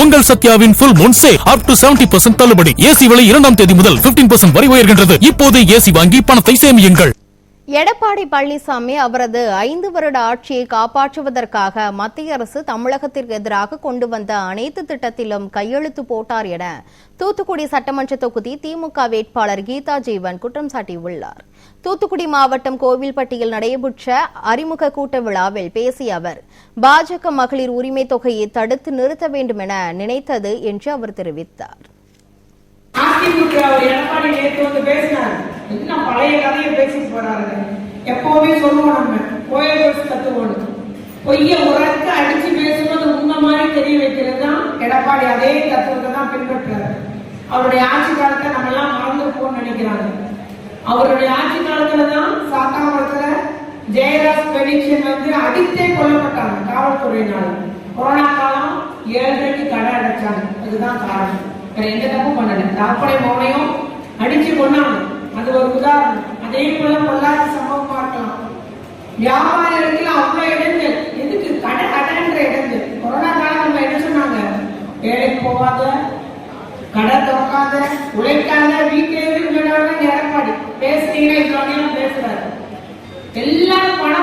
உங்கள் சத்யாவின் full moon sale up to 70% தள்ளுபடி. AC விலை 2ஆம் தேதி முதல் 15% வரை உயர்கின்றது. இப்போது ஏசி வாங்கி பணத்தை சேமியுங்கள். எடப்பாடி பழனிசாமி அவரது 5 வருட ஆட்சியை காப்பாற்றுவதற்காக மத்திய அரசு தமிழகத்திற்கு எதிராக கொண்டு வந்த அனைத்து திட்டத்திலும் கையெழுத்து போட்டார் என தூத்துக்குடி சட்டமன்ற தொகுதி திமுக வேட்பாளர் கீதா ஜீவன் குற்றம் சாட்டியுள்ளார். தூத்துக்குடி மாவட்டம் கோவில்பட்டியில் நடைபெற்ற அறிமுக கூட்ட விழாவில் பேசிய அவர் பாஜக மகளிர் உரிமை தொகையை தடுத்து நிறுத்த வேண்டும் என நினைத்தது என்று அவர் தெரிவித்தார். பழைய கதையை பேசிட்டு போறாங்க. எப்பவுமே சொல்லுவோம் நம்ம கோயில் தத்துவோம். பொய்ய உரக்க அடிச்சு பேசும்போது உண்மை மாதிரி தெரிய வைக்கிறது தான் எடப்பாடி. அதே தத்துவத்தை தான் பின்பற்றுறாரு. அவருடைய ஆட்சி காலத்தை நம்ம எல்லாம் மறந்து போன்னு நினைக்கிறாங்க. அவருடைய ஆட்சி காலத்துல தான் சாத்தாமரத்துல ஜெயராஜ் பெனிக்ஷன் அடித்தே கொல்லப்பட்டாங்க காவல்துறையினால. கொரோனா காலம் 7:30 கடை அடைச்சாங்க. அதுதான் காரணம். வேற எந்த தப்பு பண்ணல. தாப்படை மோனையும் அடிச்சு கொண்டாங்க. அது ஒரு உதாரணம். அதே போல பொல்லாத சம்பவம் பார்க்கலாம். வியாபாரிகளுக்கு அவ்வளவு இடங்கள் எதுக்கு கடை கடைன்ற இடங்கள். கொரோனா காலம் நம்ம என்ன சொன்னாங்க? வேலைக்கு போகாத, கடை திறக்காத, உழைக்காத, வீட்டிலே எடப்பாடி பேசுறீங்கன்னா இவ்வளவு பேசுறாரு. எல்லாரும் பணம்